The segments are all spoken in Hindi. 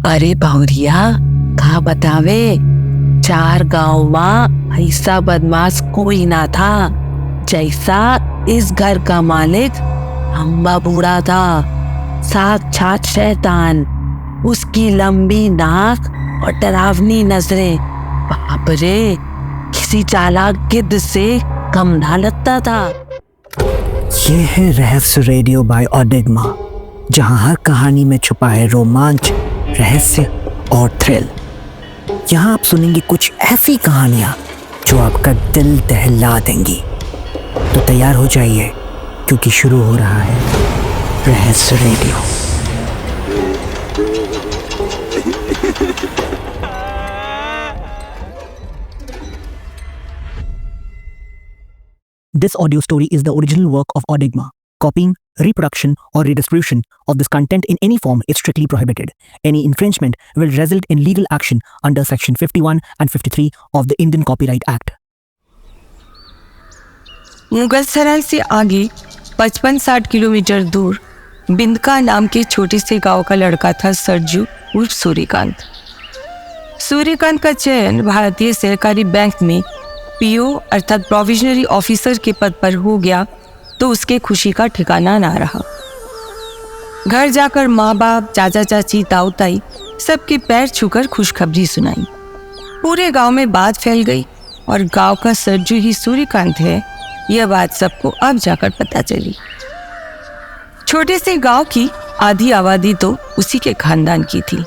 अरे बहुरिया का बतावे, 4 गांव में ऐसा बदमाश कोई ना था जैसा इस घर का मालिक अम्बा बूढ़ा था। साक्षात शैतान, उसकी लंबी नाक और डरावनी नजरें, बाप रे, किसी चालाक गिद्ध से कम ना लगता था। ये है रहस्य रेडियो बाय ऑडिग्मा, जहां हर कहानी में छुपा है रोमांच, रहस्य और थ्रिल। यहाँ आप सुनेंगे कुछ ऐसी कहानियां जो आपका दिल दहला देंगी। तो तैयार हो जाइए, क्योंकि शुरू हो रहा है रहस्य radio. This audio story is the original work of Audigma. Copying, reproduction, or redistribution of this content in any form is strictly prohibited. Any infringement will result in legal action under Section 51 and 53 of the Indian Copyright Act. Mughalsarai से आगे 55-60 किलोमीटर दूर बिंदका नाम के छोटे से गांव का लड़का था सरजू उर्फ सूर्यकांत। सूर्यकांत का चयन भारतीय सहकारी बैंक में पीओ अर्थात प्रोविजनरी ऑफिसर के पद पर हो गया तो उसके खुशी का ठिकाना ना रहा। घर जाकर माँ बाप, चाचा चाची, ताऊ ताई सबके पैर छूकर खुशखबरी सुनाई। पूरे गांव में बात फैल गई और गांव का सरजू ही सूर्यकांत है, यह बात सबको अब जाकर पता चली। छोटे से गांव की आधी आबादी तो उसी के खानदान की थी।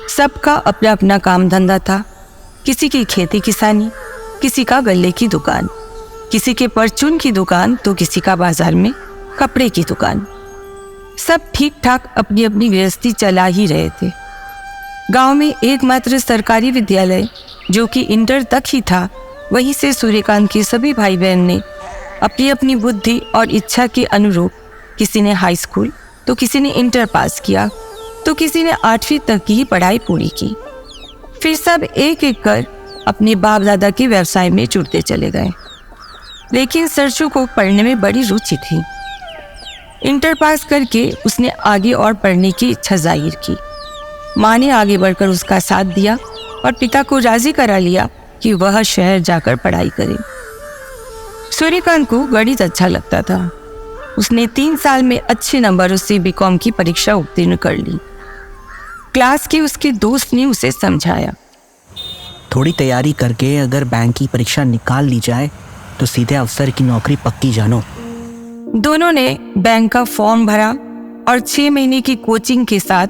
सबका अपना अपना काम धंधा था। किसी की खेती किसानी, किसी का गल्ले की दुकान, किसी के परचून की दुकान तो किसी का बाजार में कपड़े की दुकान। सब ठीक ठाक अपनी अपनी गृहस्थी चला ही रहे थे। गांव में एकमात्र सरकारी विद्यालय जो कि इंटर तक ही था, वहीं से सूर्यकांत के सभी भाई बहन ने अपनी अपनी बुद्धि और इच्छा के अनुरूप, किसी ने हाई स्कूल तो किसी ने इंटर पास किया तो किसी ने 8वीं तक की पढ़ाई पूरी की। फिर सब एक एक कर अपने बाप दादा के व्यवसाय में जुड़ते चले गए। लेकिन सरजू को पढ़ने में बड़ी रुचि थी। इंटर पास करके उसने आगे और पढ़ने की इच्छा जाहिर की। माँ ने आगे बढ़कर उसका साथ दिया और पिता को राजी करा लिया कि वह शहर जाकर पढ़ाई करे। सूर्यकांत को गणित अच्छा लगता था। उसने 3 साल में अच्छे नंबरों से बीकॉम की परीक्षा उत्तीर्ण कर ली। क्लास के उसके दोस्त ने उसे समझाया, थोड़ी तैयारी करके अगर बैंक की परीक्षा निकाल ली जाए तो सीधे अफसर की नौकरी पक्की जानो। दोनों ने बैंक का फॉर्म भरा और 6 महीने की कोचिंग के साथ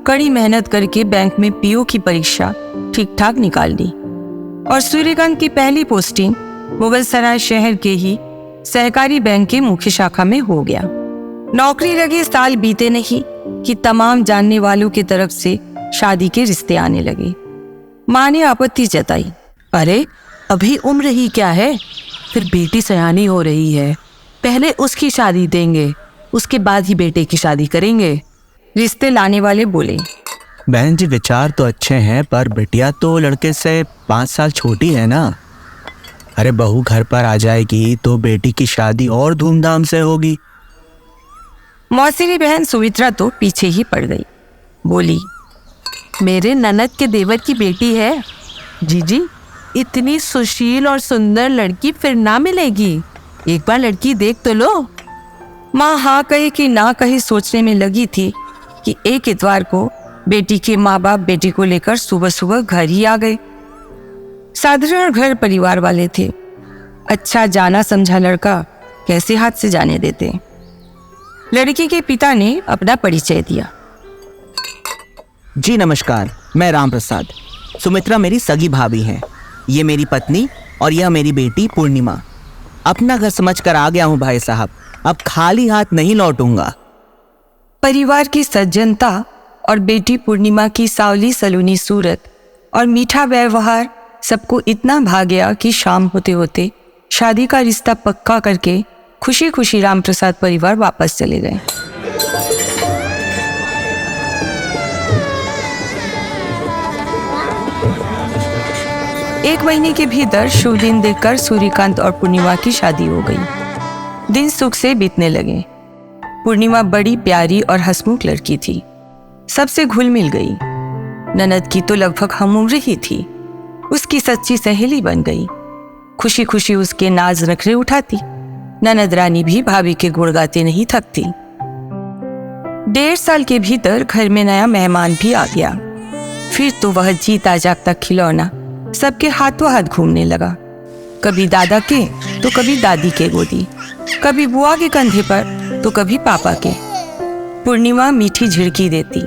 कड़ी मेहनत करके बैंक में पीओ की परीक्षा ठीक ठाक निकाल ली और सूर्यकांत की पहली पोस्टिंग मुगलसराय शहर के ही सहकारी बैंक के मुख्य शाखा में हो गया। नौकरी लगे साल बीते नहीं कि तमाम जानने वालों की तरफ से शादी के रिश्ते आने लगे। माँ ने आपत्ति जताई, अरे अभी उम्र ही क्या है, फिर बेटी सयानी हो रही है, पहले उसकी शादी देंगे, उसके बाद ही बेटे की शादी करेंगे। रिश्ते लाने वाले बोले, बहन जी विचार तो अच्छे हैं, पर बिटिया तो लड़के से 5 साल छोटी है ना। अरे बहू घर पर आ जाएगी तो बेटी की शादी और धूमधाम से होगी। मौसेरी बहन सुमित्रा तो पीछे ही पड़ गई। बोली, मेरे ननद के देवर की बेटी है जीजी, इतनी सुशील और सुंदर लड़की फिर ना मिलेगी, एक बार लड़की देख तो लो। माँ हाँ कहे कि ना कहे सोचने में लगी थी कि एक इतवार को बेटी के माँ बाप बेटी को लेकर सुबह सुबह घर ही आ गए। साधारण घर परिवार वाले थे। अच्छा जाना समझा लड़का कैसे हाथ से जाने देते। लड़की के पिता ने अपना परिचय दिया। जी नमस्कार, मैं राम प्रसाद। सुमित्रा मेरी सगी भाभी हैं। ये मेरी पत्नी और यह मेरी बेटी पूर्णिमा। अपना घर समझकर आ गया हूँ भाई साहब, अब खाली हाथ नहीं लौटूंगा। परिवार की सज्जनता और बेटी पूर्णिमा की सावली सलोनी सूरत और मीठा व्यवहार सबको इतना भा गया कि शाम होते होते शादी का रिश्ता पक्का करके खुशी खुशी राम प्रसाद परिवार वापस चले गए। एक महीने के भीतर शुभ दिन देखकर सूर्यकांत और पूर्णिमा की शादी हो गई। दिन सुख से बीतने लगे। पूर्णिमा बड़ी प्यारी और हंसमुख लड़की थी। सबसे घुल मिल गई। ननद की तो लगभग हम उम्र ही थी। उसकी सच्ची सहेली बन गई। खुशी खुशी उसके नाज नखरे उठाती। ननद रानी भी भाभी के गुण गाते नहीं थकती। 1.5 साल के भीतर घर में नया मेहमान भी आ गया। फिर तो वह जीता जागता खिलौना सबके हाथों हाथ घूमने लगा। कभी दादा के तो कभी दादी के गोदी, कभी बुआ के कंधे पर तो कभी पापा के। पूर्णिमा मीठी झिड़की देती।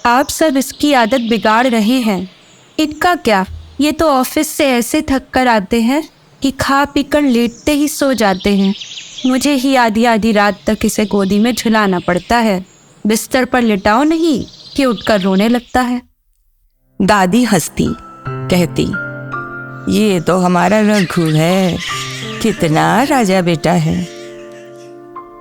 आप सब इसकी आदत बिगाड़ रहे हैं। इनका क्या, ये तो ऑफिस से ऐसे थक कर आते हैं कि खा पी कर लेटते ही सो जाते हैं। मुझे ही आधी आधी रात तक इसे गोदी में झुलाना पड़ता है। बिस्तर पर लिटाओ नहीं कि उठकर रोने लगता है। दादी हंसती, कहती, ये तो हमारा रघु है, कितना राजा बेटा है।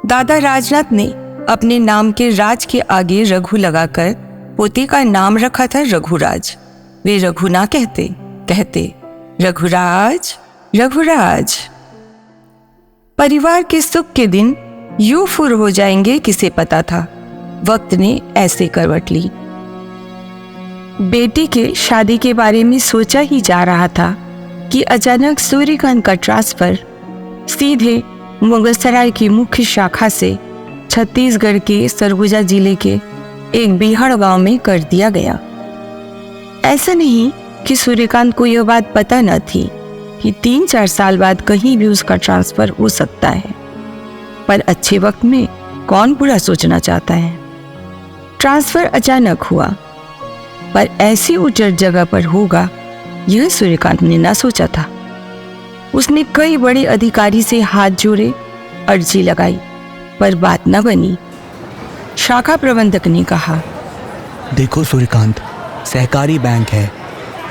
दादा राजनाथ ने अपने नाम के राज के आगे रघु लगाकर पोते का नाम रखा था रघुराज। वे रघु ना कहते, कहते रघुराज, रघुराज। परिवार के सुख के दिन यूं फुर हो जाएंगे किसे पता था। वक्त ने ऐसे करवट ली। बेटी के शादी के बारे में सोचा ही जा रहा था कि अचानक सूर्यकांत का ट्रांसफर सीधे मुगलसराय की मुख्य शाखा से छत्तीसगढ़ के सरगुजा जिले के एक बीहड़ गांव में कर दिया गया। ऐसा नहीं कि सूर्यकांत को यह बात पता न थी कि 3-4 साल बाद कहीं भी उसका ट्रांसफर हो सकता है, पर अच्छे वक्त में कौन बुरा सोचना चाहता है। ट्रांसफर अचानक हुआ, पर ऐसी उजड़ जगह पर होगा यह सूर्यकांत ने ना सोचा था। उसने कई बड़े अधिकारी से हाथ जोड़े, अर्जी लगाई, पर बात न बनी। शाखा प्रबंधक ने कहा, देखो सूर्यकांत, सहकारी बैंक है।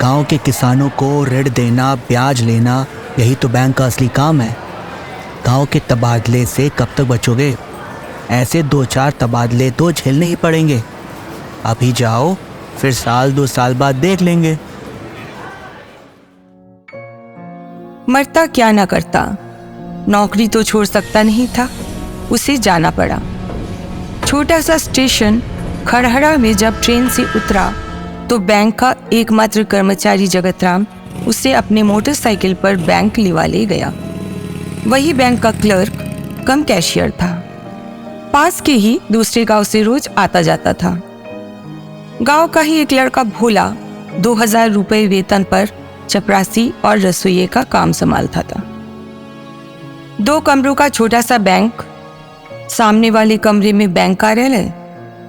गांव के किसानों को ऋण देना, ब्याज लेना, यही तो बैंक का असली काम है। गांव के तबादले से कब तक बचोगे? ऐसे 2-4 तबादले तो झेलने ही पड़ेंगे। अभी जाओ, फिर 1-2 साल बाद देख लेंगे। मरता क्या ना करता, नौकरी तो छोड़ सकता नहीं था। उसे जाना पड़ा। छोटा सा स्टेशन खड़हड़ा में जब ट्रेन से उतरा तो बैंक का एकमात्र कर्मचारी जगतराम उसे अपने मोटरसाइकिल पर बैंक लिवा ले गया। वही बैंक का क्लर्क कम कैशियर था। पास के ही दूसरे गांव से रोज आता जाता था। गांव का ही एक लड़का भोला 2000 रुपये वेतन पर चपरासी और रसोइये का काम संभालता था। 2 कमरों का छोटा सा बैंक, सामने वाले कमरे में बैंक कार्यालय,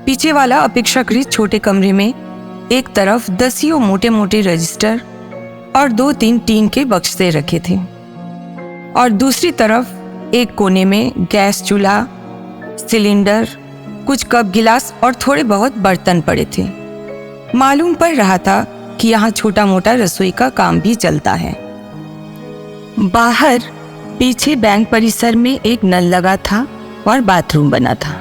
पीछे वाला अपेक्षाकृत छोटे कमरे में एक तरफ 10 मोटे मोटे रजिस्टर और 2-3 टीन के बक्से रखे थे, और दूसरी तरफ एक कोने में गैस चूल्हा, सिलेंडर, कुछ कप गिलास और थोड़े बहुत बर्तन पड़े थे। मालूम पड़ रहा था कि यहाँ छोटा मोटा रसोई का काम भी चलता है। बाहर पीछे बैंक परिसर में एक नल लगा था और बाथरूम बना था।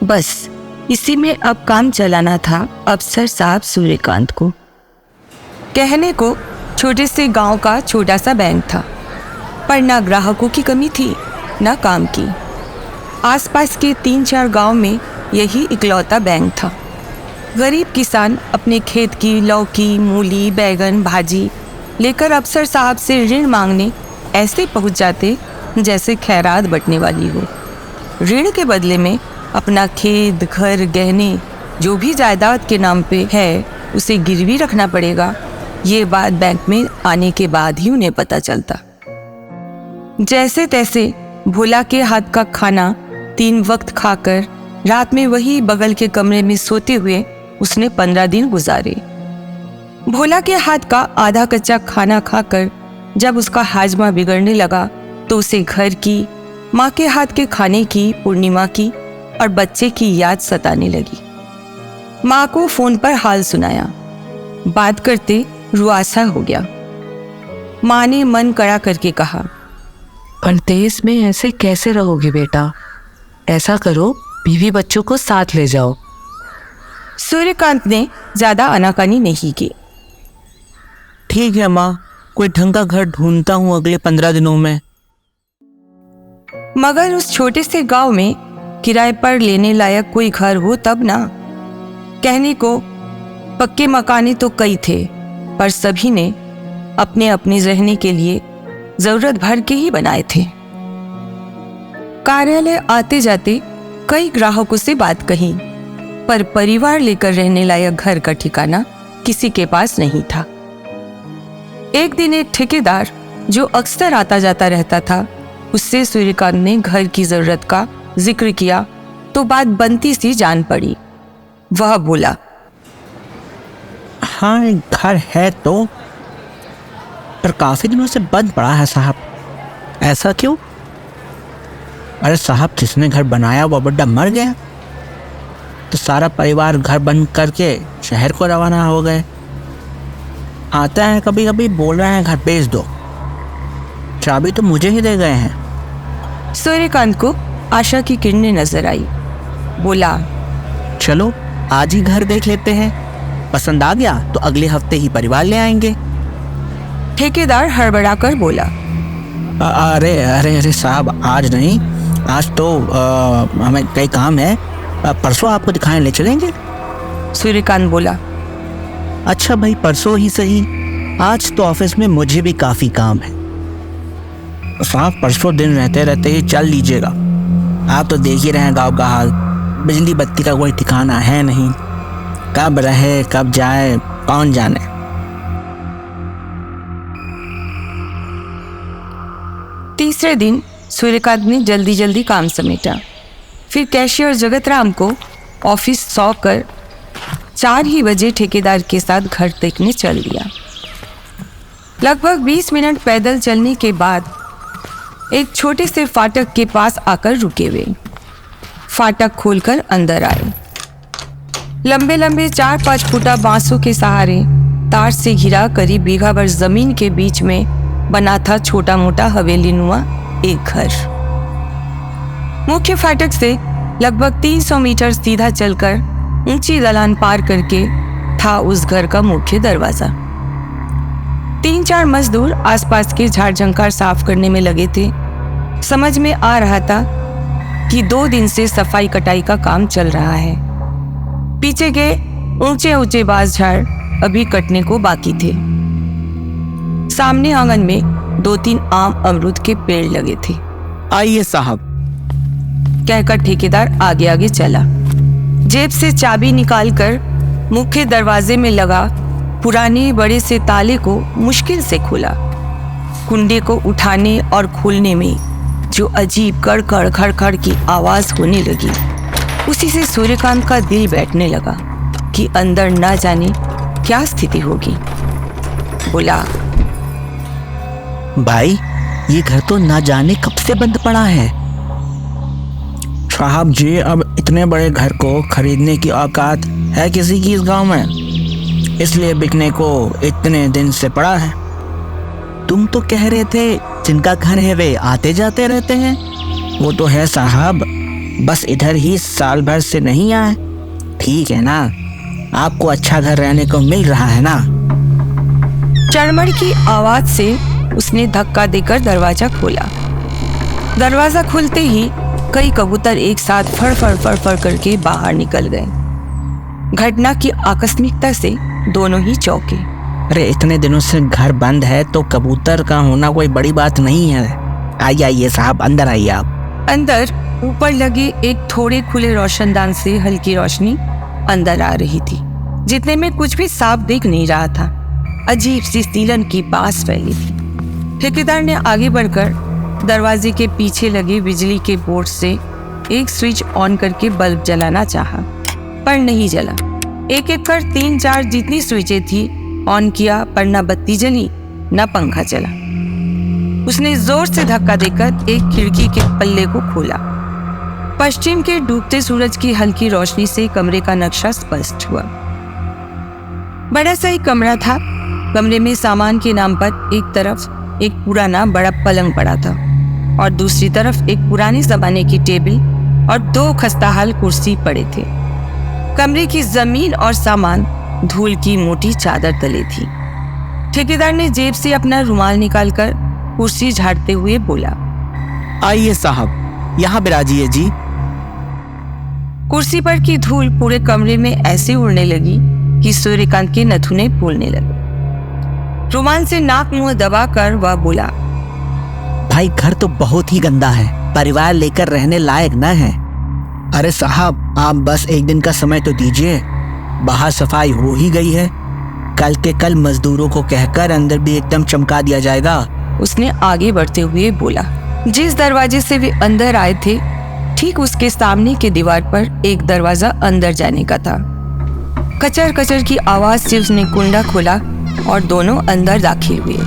बस इसी में अब काम चलाना था अफसर साहब सूर्यकांत को। कहने को छोटे से गांव का छोटा सा बैंक था, पर ना ग्राहकों की कमी थी ना काम की। आसपास के 3-4 गांव में यही इकलौता बैंक था। गरीब किसान अपने खेत की लौकी, मूली, बैगन, भाजी लेकर अफसर साहब से ऋण मांगने ऐसे पहुंच जाते जैसे खैरात बंटने वाली हो। ऋण के बदले में अपना खेत, घर, गहने, जो भी जायदाद के नाम पे है उसे गिरवी रखना पड़ेगा। ये बात बैंक में आने के बाद ही उन्हें पता चलता। जैसे तैसे भोला के हाथ का खाना 3 वक्त खाकर रात में वही बगल के कमरे में सोते हुए उसने 15 दिन गुजारे। भोला के हाथ का आधा कच्चा खाना खाकर जब उसका हाजमा बिगड़ने लगा तो उसे घर की, माँ के हाथ के खाने की, पूर्णिमा की और बच्चे की याद सताने लगी। माँ को फोन पर हाल सुनाया। बात करते रुआसा हो गया। माँ ने मन कड़ा करके कहा, परदेश में ऐसे कैसे रहोगे बेटा? ऐसा करो, बीवी बच्चों को साथ ले जाओ। सूर्यकांत ने ज्यादा आनाकानी नहीं की। ठीक है माँ, कोई ढंग का घर ढूंढता हूँ अगले 15 दिनों में। मगर उस छोटे से गांव में किराए पर लेने लायक कोई घर हो तब ना। कहने को पक्के मकाने तो कई थे, पर सभी ने अपने अपने रहने के लिए जरूरत भर के ही बनाए थे। कार्यालय आते जाते कई ग्राहकों से बात कही, पर परिवार लेकर रहने लायक घर का ठिकाना किसी के पास नहीं था। एक दिन एक ठेकेदार जो अक्सर आता जाता रहता था, उससे सूर्यकांत ने घर की जरूरत का जिक्र किया तो बात बनती सी जान पड़ी। वह बोला, हाँ एक घर है तो, पर काफी दिनों से बंद पड़ा है साहब। ऐसा क्यों? अरे साहब, जिसने घर बनाया वो बुड्ढा मर गया, तो सारा परिवार घर बंद करके शहर को रवाना हो गए। आते हैं कभी कभी, बोल रहे हैं घर बेच दो, चाबी तो मुझे ही दे गए हैं। सूर्यकांत को आशा की किरणें नजर आई। बोला, चलो आज ही घर देख लेते हैं, पसंद आ गया तो अगले हफ्ते ही परिवार ले आएंगे। ठेकेदार हड़बड़ाकर बोला, अरे अरे अरे साहब, आज नहीं, आज तो हमें कई काम है, परसों आपको दिखाने ले चलेंगे। सूर्यकांत बोला, अच्छा भाई परसों ही सही, आज तो ऑफिस में मुझे भी काफी काम है। साहब परसों दिन रहते रहते ही चल लीजिएगा, आप तो देख ही रहे हैं गाँव का हाल, बिजली बत्ती का कोई ठिकाना है नहीं, कब रहे कब जाए कौन जाने। तीसरे दिन सूर्यकांत ने जल्दी जल्दी काम समेटा। फिर कैशियर जगत राम को ऑफिस सौंप कर 4 ही बजे ठेकेदार के साथ घर देखने चल दिया। लगभग 20 मिनट पैदल चलने के बाद एक छोटे से फाटक के पास आकर रुके वे। फाटक खोलकर अंदर आए। लंबे लंबे 4-5 फुटा बांसों के सहारे तार से घिरा करीब बीघा भर जमीन के बीच में बना था छोटा मोटा हवेली नुमा एक घर। मुख्य फाटक से लगभग 300 मीटर सीधा चलकर ऊंची दलान पार करके था उस घर का मुख्य दरवाजा। 3-4 मजदूर आसपास के झाड़ झंकार साफ करने में लगे थे। समझ में आ रहा था कि 2 दिन से सफाई कटाई का काम चल रहा है। पीछे के ऊंचे ऊंचे बांस झाड़ अभी कटने को बाकी थे। सामने आंगन में 2-3 आम अमरूद के पेड़ लगे थे। आइए साहब, कहकर ठेकेदार आगे आगे चला। जेब से चाबी निकालकर मुख्य दरवाजे में लगा पुराने बड़े से ताले को मुश्किल से खोला। कुंडे को उठाने और खोलने में जो अजीब कड़कड़ खड़खड़ की आवाज होने लगी, उसी से सूर्यकांत का दिल बैठने लगा कि अंदर ना जाने क्या स्थिति होगी। बोला, भाई ये घर तो ना जाने कब से बंद पड़ा है। साहब जी, अब इतने बड़े घर को खरीदने की औकात है किसी की इस गांव में, इसलिए बिकने को इतने दिन से पड़ा है। तुम तो कह रहे थे जिनका घर है वे आते जाते रहते हैं। वो तो है साहब, बस इधर ही साल भर से नहीं आए। ठीक है ना, आपको अच्छा घर रहने को मिल रहा है ना। चड़मड़ की आवाज से उसने धक्का देकर दरवाजा खोला। दरवाजा खुलते ही कई कबूतर एक साथ फड़ फड़ फड़ फड़ करके बाहर निकल गए। घटना की आकस्मिकता से दोनों ही चौंके। अरे इतने दिनों से घर बंद है तो कबूतर का होना कोई बड़ी बात नहीं है। आइए आइए साहब, अंदर आइए आप। अंदर ऊपर लगे एक थोड़े खुले रोशनदान से हल्की रोशनी अंदर आ रही थी, जितने में कुछ भी साफ दिख नहीं रहा था। अजीब सी सीलन की बास फैली थी। ठेकेदार ने आगे बढ़कर दरवाजे के पीछे लगे बिजली के बोर्ड से एक स्विच ऑन करके बल्ब जलाना चाहा, पर नहीं जला। एक एक कर 3-4 जितनी स्विचें थी ऑन किया, पर न बत्ती जली न पंखा चला। उसने जोर से धक्का देकर एक खिड़की के पल्ले को खोला। पश्चिम के डूबते सूरज की हल्की रोशनी से कमरे का नक्शा स्पष्ट हुआ। बड़ा सा एक कमरा था। कमरे में सामान के नाम पर एक तरफ एक पुराना बड़ा पलंग पड़ा था और दूसरी तरफ एक पुराने जमाने की टेबल और 2 खस्ताहाल कुर्सी पड़े थे। कमरे की जमीन और सामान धूल की मोटी चादर तले थी। ठेकेदार ने जेब से अपना रुमाल निकालकर कुर्सी झाड़ते हुए बोला, आइए साहब, यहाँ बिराजिए जी। कुर्सी पर की धूल पूरे कमरे में ऐसे उड़ने लगी कि सूर्यकांत के नथुने फूलने लगे। रोमांच से नाक मुंह दबाकर वह बोला, भाई घर तो बहुत ही गंदा है, परिवार लेकर रहने लायक न है। अरे साहब, आप बस एक दिन का समय तो दीजिए, बाहर सफाई हो ही गई है, कल के कल मजदूरों को कहकर अंदर भी एकदम चमका दिया जाएगा। उसने आगे बढ़ते हुए बोला। जिस दरवाजे से वे अंदर आए थे, ठीक उसके सामने के दीवार पर एक दरवाजा अंदर जाने का था। कचर कचर की आवाज से उसने कुंडा खोला और दोनों अंदर दाखिल हुए।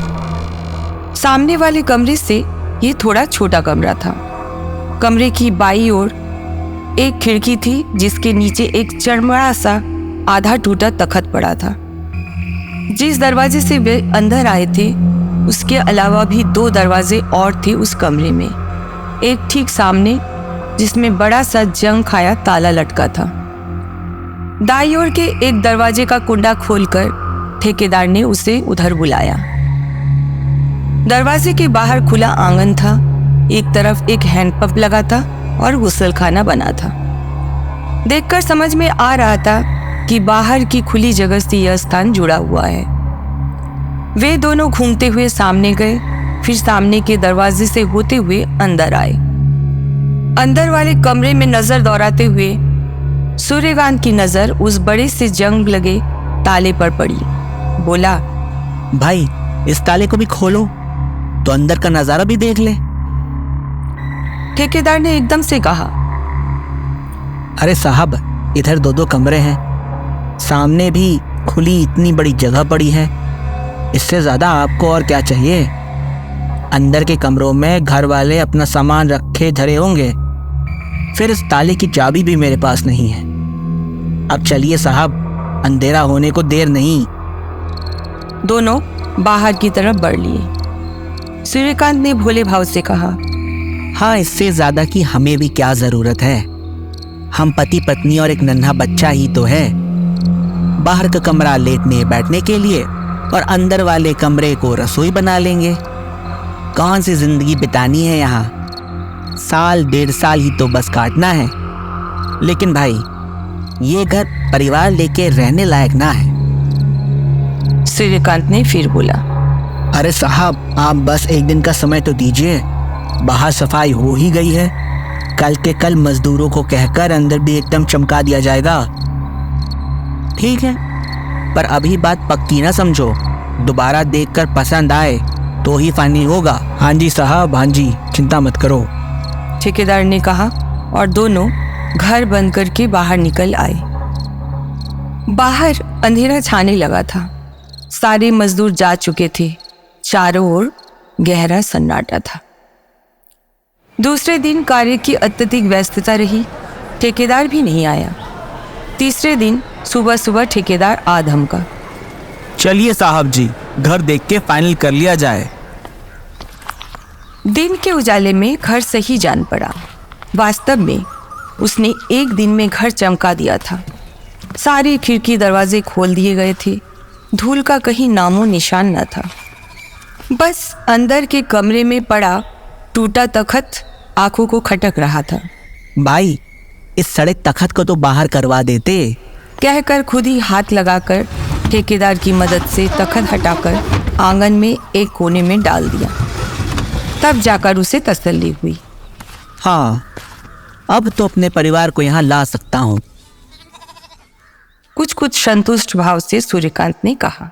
सामने वाले कमरे से ये थोड़ा छोटा कमरा था। कमरे की बाईं ओर एक खिड़की थी जिसके नीचे एक चरमरा सा आधा टूटा तख्त पड़ा था। जिस दरवाजे से वे अंदर आए थे उसके अलावा भी 2 दरवाजे और थे उस कमरे में। एक ठीक सामने जिसमें बड़ा सा जंग खाया ताला लटका था। दाईं ओर के एक दरवाजे का कुंडा खोलकर ठेकेदार ने उसे उधर बुलाया। दरवाजे के बाहर खुला आंगन था, एक तरफ एक हैंडपंप लगा था और गुसलखाना बना था। देखकर समझ में आ रहा था कि बाहर की खुली जगह से यह स्थान जुड़ा हुआ है। वे दोनों घूमते हुए सामने गए, फिर सामने के दरवाजे से होते हुए अंदर आए। अंदर वाले कमरे में नजर दौड़ाते हुए सूर्यकांत की नजर उस बड़े से जंग लगे ताले पर पड़ी। बोला, भाई इस ताले को भी खोलो तो अंदर का नजारा भी देख ले। ठेकेदार ने एकदम से कहा, अरे साहब, इधर 2 कमरे हैं, सामने भी खुली इतनी बड़ी जगह पड़ी है, इससे ज्यादा आपको और क्या चाहिए। अंदर के कमरों में घर वाले अपना सामान रखे धरे होंगे, फिर इस ताले की चाबी भी मेरे पास नहीं है। अब चलिए साहब, अंधेरा होने को देर नहीं। दोनों बाहर की तरफ बढ़ लिए। सूर्यकांत ने भोले भाव से कहा, हाँ, इससे ज्यादा की हमें भी क्या जरूरत है, हम पति पत्नी और एक नन्हा बच्चा ही तो है। बाहर का कमरा लेटने बैठने के लिए और अंदर वाले कमरे को रसोई बना लेंगे। कौन सी जिंदगी बितानी है यहाँ, 1.5 साल ही तो बस काटना है। लेकिन भाई, ये घर परिवार लेके रहने लायक ना है। सूर्यकांत ने फिर बोला, अरे साहब, आप बस एक दिन का समय तो दीजिए, बाहर सफाई हो ही गई है, कल के कल मजदूरों को कहकर अंदर भी एकदम चमका दिया जाएगा। ठीक है, पर अभी बात पक्की ना समझो, दोबारा देखकर पसंद आए तो ही फाइनल होगा। हाँ जी साहब, हाँ जी, चिंता मत करो, ठेकेदार ने कहा और दोनों घर बंद करके बाहर निकल आए। बाहर अंधेरा छाने लगा था, सारे मजदूर जा चुके थे, चारों ओर गहरा सन्नाटा था। दूसरे दिन कार्य की अत्यधिक व्यस्तता रही, ठेकेदार भी नहीं आया। तीसरे दिन सुबह सुबह ठेकेदार आ धमका, चलिए साहब जी, घर देख के फाइनल कर लिया जाए। दिन के उजाले में घर सही जान पड़ा। वास्तव में उसने एक दिन में घर चमका दिया था। सारे खिड़की दरवाजे खोल दिए गए थे, धूल का कहीं नामो निशान न था। बस अंदर के कमरे में पड़ा टूटा तख्त आंखों को खटक रहा था। भाई, इस सड़े तख्त को तो बाहर करवा देते, कहकर खुद ही हाथ लगाकर ठेकेदार की मदद से तख्त हटाकर आंगन में एक कोने में डाल दिया। तब जाकर उसे तसल्ली हुई। हाँ, अब तो अपने परिवार को यहाँ ला सकता हूँ। कुछ संतुष्ट भाव से सूर्यकांत ने कहा।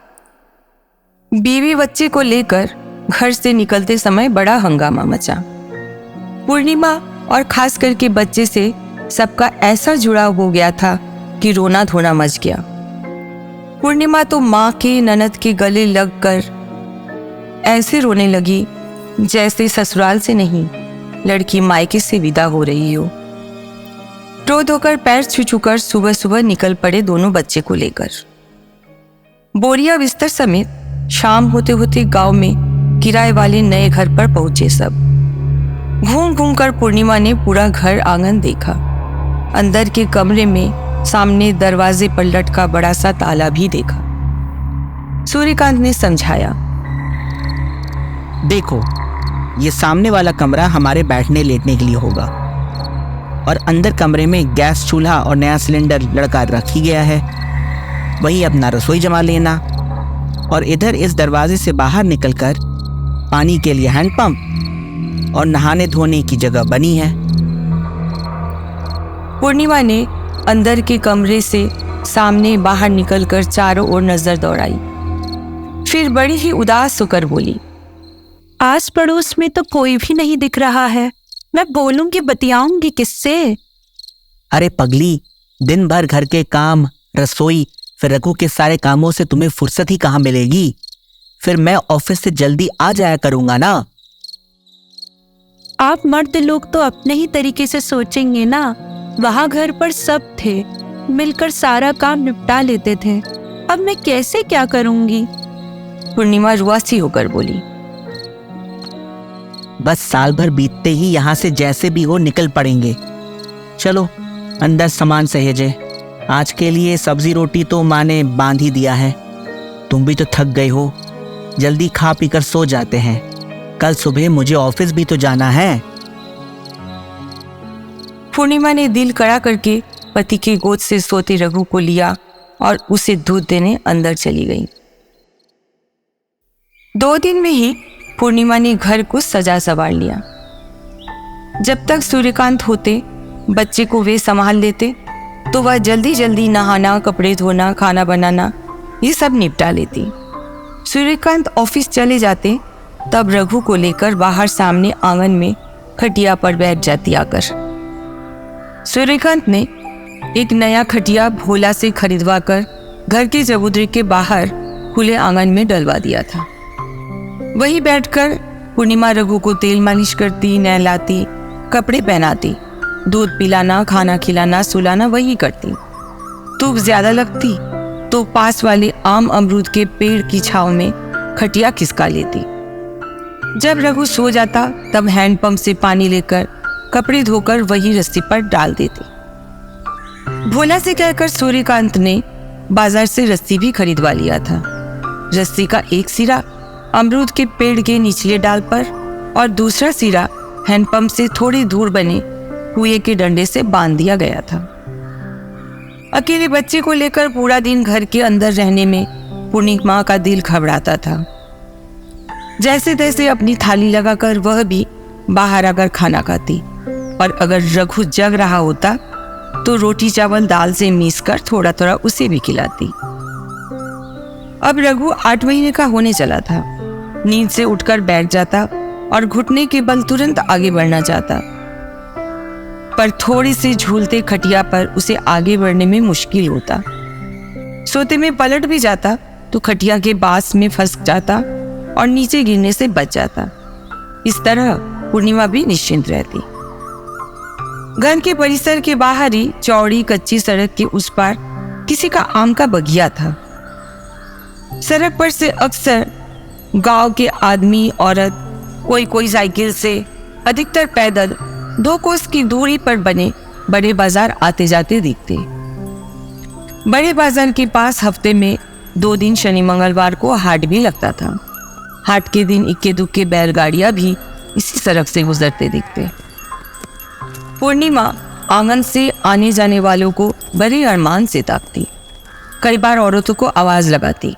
बीवी बच्चे को लेकर घर से निकलते समय बड़ा हंगामा मचा। पूर्णिमा और खास करके बच्चे से सबका ऐसा जुड़ाव हो गया था कि रोना धोना मच गया। पूर्णिमा तो माँ के ननद के गले लगकर ऐसे रोने लगी जैसे ससुराल से नहीं, लड़की मायके से विदा हो रही हो। रो धोकर पैर छू-छूकर सुबह सुबह निकल पड़े दोनों बच्चे को लेकर। बोरिया बिस्तर समेत शाम होते होते गांव में किराए वाले नए घर पर पहुंचे सब। घूम घूम कर पूर्णिमा ने पूरा घर आंगन देखा। अंदर के कमरे में सामने दरवाजे पर लटका बड़ा सा ताला भी देखा। सूर्यकांत ने समझाया, देखो, ये सामने वाला कमरा हमारे बैठने लेटने के लिए होगा और अंदर कमरे में गैस चूल्हा और नया सिलेंडर लड़का रख ही गया है। वहीं अपना रसोई जमा लेना, और इधर इस दरवाजे से बाहर निकलकर पानी के लिए हैंडपंप और नहाने धोने की जगह बनी है। पूर्णिमा ने अंदर के कमरे से सामने बाहर निकलकर चारों ओर नजर दौड़ाई, फिर बड़ी ही उदास होकर बोली, आस पड़ोस में तो कोई भी नहीं दिख रहा है। मैं बोलूंगी, बतियाऊंगी किससे? अरे पगली, दिन भर घर के काम, रसोई, फिर रघु के सारे कामों से तुम्हें फुर्सत ही कहाँ मिलेगी? फिर मैं ऑफिस से जल्दी आ जाया करूंगा ना। आप मर्द लोग तो अपने ही तरीके से सोचेंगे ना। वहाँ घर पर सब थे, मिलकर सारा काम निपटा लेते थे। अब मैं कैसे क्या करूंगी? पूर्णिमा रुआसी होकर बोली, बस साल भर बीतते ही यहाँ से जैसे भी हो निकल पड़ेंगे। चलो अंदर सामान सहेजे। आज के लिए सब्जी रोटी तो माँ ने बांध ही दिया है। तुम भी तो थक गए हो, जल्दी खा पी कर सो जाते हैं। कल सुबह मुझे ऑफिस भी तो जाना है। पूर्णिमा ने दिल कड़ा करके पति की गोद से सोते रघु को लिया और उसे दूध देने अंदर चली गई। 2 दिन में ही पूर्णिमा ने घर को सजा संवार लिया। जब तक सूर्यकांत होते, बच्चे को वे संभाल लेते, तो वह जल्दी जल्दी नहाना, कपड़े धोना, खाना बनाना ये सब निपटा लेती। सूर्यकांत ऑफिस चले जाते, तब रघु को लेकर बाहर सामने आंगन में खटिया पर बैठ जाती आकर। सूर्यकांत ने एक नया खटिया भोला से खरीदवा कर घर के चबूतरे के बाहर खुले आंगन में डलवा दिया था। वहीं बैठकर पूर्णिमा रघु को तेल मालिश करती, नहलाती, कपड़े पहनाती, दूध पिलाना, खाना खिलाना, सुलाना वही करती। धूप ज्यादा लगती तो पास वाले आम अमरूद के पेड़ की छांव में खटिया खिसका लेती। जब रघु सो जाता, तब हैंडपंप से पानी लेकर कपड़े धोकर वही रस्सी पर डाल देती। भोला से कहकर सूर्यकांत ने बाजार से रस्सी भी खरीदवा लिया था। रस्सी का एक सिरा अमरूद के पेड़ के निचले डाल पर और दूसरा सिरा हैंडपंप से थोड़ी दूर बने कुएं के डंडे से बांध दिया गया था। अकेले बच्चे को लेकर पूरा दिन घर के अंदर रहने में पूर्णिमा का दिल घबराता था। जैसे तैसे अपनी थाली लगाकर वह भी बाहर आकर खाना खाती, और अगर रघु जग रहा होता तो रोटी चावल दाल से मीस कर थोड़ा थोड़ा उसे भी खिलाती। अब रघु 8 महीने का होने चला था। नींद से उठकर बैठ जाता और घुटने के बल तुरंत आगे बढ़ना चाहता, पर थोड़ी सी झूलते खटिया पर उसे आगे बढ़ने में मुश्किल होता। सोते में पलट भी जाता तो खटिया के बांस में फंस जाता और नीचे गिरने से बच जाता। इस तरह पूर्णिमा भी निश्चिंत रहती। घर के परिसर के बाहर ही चौड़ी कच्ची सड़क के उस पार किसी का आम का बगिया था। सड़क पर से अक्सर गांव के आदमी, औरत, कोई साइकिल से, अधिकतर पैदल 2 कोस की दूरी पर बने बड़े बाजार आते जाते दिखते। बड़े बाजार के पास हफ्ते में 2 दिन शनि मंगलवार को हाट भी लगता था। हाट के दिन इक्के दुक्के बैलगाड़ियां भी इसी सड़क से गुजरते दिखते। पूर्णिमा आंगन से आने जाने वालों को बड़े अरमान से ताकती। कई बार औरतों को आवाज लगाती,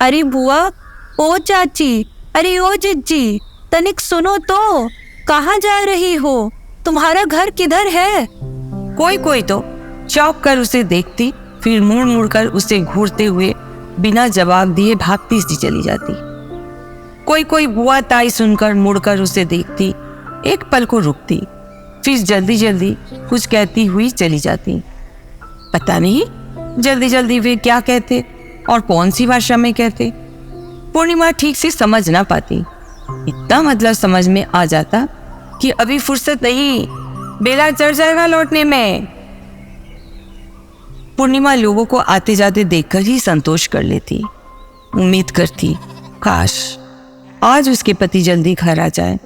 अरे बुआ, ओ चाची, अरे ओ जिज्जी, तनिक सुनो तो, कहाँ जा रही हो? तुम्हारा घर किधर है? कोई तो चौंक कर उसे देखती, फिर मुड़ मुड़ कर उसे घूरते हुए बिना जवाब दिए भागती सी चली जाती। कोई बुआ ताई सुनकर मुड़कर उसे देखती, एक पल को रुकती, फिर जल्दी जल्दी कुछ कहती हुई चली जाती। पता नहीं जल्दी जल्दी वे क्या कहते और कौन सी भाषा में कहते। पूर्णिमा ठीक से समझ ना पाती। इतना मतलब समझ में आ जाता कि अभी फुर्सत नहीं, बेला चढ़ जाएगा लौटने में। पूर्णिमा लोगों को आते जाते देखकर ही संतोष कर लेती। उम्मीद करती काश आज उसके पति जल्दी घर आ जाए,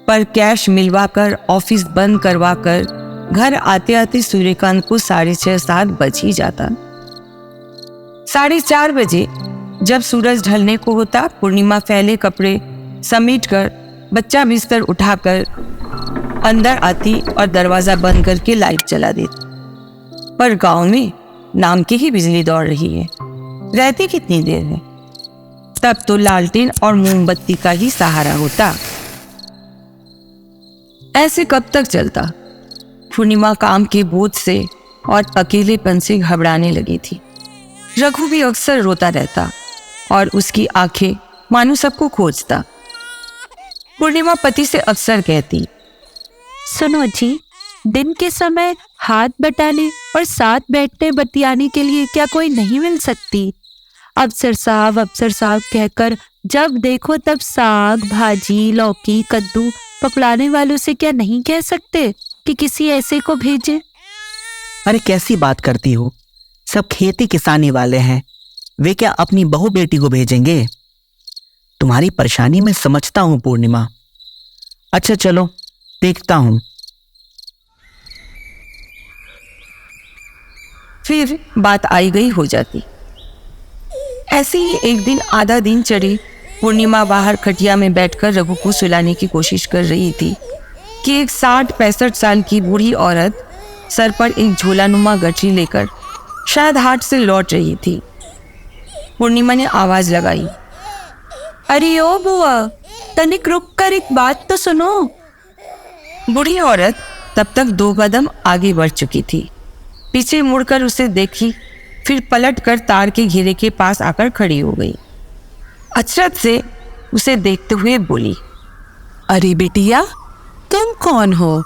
पर कैश मिलवाकर ऑफिस बंद करवाकर घर आते आते सूर्यकांत को 6:30-7 बज ही जाता। 4:30 बजे जब सूरज ढलने को होता, पूर्णिमा फैले कपड़े समेटकर, बच्चा बिस्तर उठाकर अंदर आती और दरवाजा बंद करके लाइट जला देती। पर गांव में नाम की ही बिजली दौड़ रही है। रहती कितनी देर है? तब तो लालटेन और मोमबत्ती का ही सहारा होता। ऐसे कब तक चलता? पूर्णिमा काम के बोझ से और अकेलेपन से घबराने लगी थी। रघु भी अक्सर रोता रहता और उसकी आंखें मानो सबको खोजता। पूर्णिमा पति से अक्सर कहती, सुनो जी, दिन के समय हाथ बटाने और साथ बैठने बतियाने के लिए क्या कोई नहीं मिल सकती? अफसर साहब कहकर जब देखो तब साग भाजी लौकी कद्दू पकड़ाने वालों से क्या नहीं कह सकते कि किसी ऐसे को भेजे? अरे कैसी बात करती हो, सब खेती किसानी वाले हैं, वे क्या अपनी बहू बेटी को भेजेंगे? तुम्हारी परेशानी मैं समझता हूं पूर्णिमा। अच्छा चलो देखता हूं। फिर बात आई गई हो जाती। ऐसे ही एक दिन आधा दिन चढ़ी पूर्णिमा बाहर खटिया में बैठकर रघु को सुलाने की कोशिश कर रही थी कि एक 60-65 साल की बूढ़ी औरत सर पर एक झोलानुमा गठरी लेकर शायद हाट से लौट रही थी। पूर्णिमा ने आवाज लगाई, अरे ओ बुआ, तनिक रुक कर एक बात तो सुनो। बूढ़ी औरत तब तक 2 कदम आगे बढ़ चुकी थी। पीछे मुड़कर उसे देखी, फिर पलटकर तार के घेरे के पास आकर खड़ी हो गई। अचरज से उसे देखते हुए बोली, अरे बिटिया, तुम कौन हो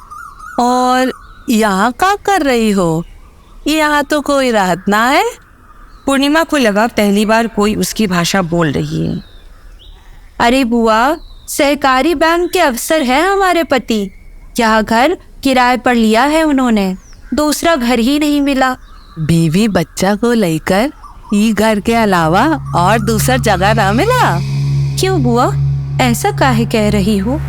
और यहाँ क्या कर रही हो? यहाँ तो कोई राहत ना है। पूर्णिमा को लगा पहली बार कोई उसकी भाषा बोल रही है। अरे बुआ, सहकारी बैंक के अफसर हैं हमारे पति। यह घर किराए पर लिया है उन्होंने, दूसरा घर ही नहीं मिला। बीवी बच्चा को लेकर ये घर के अलावा और दूसरा जगह ना मिला? क्यों बुआ, ऐसा काहे कह रही हो?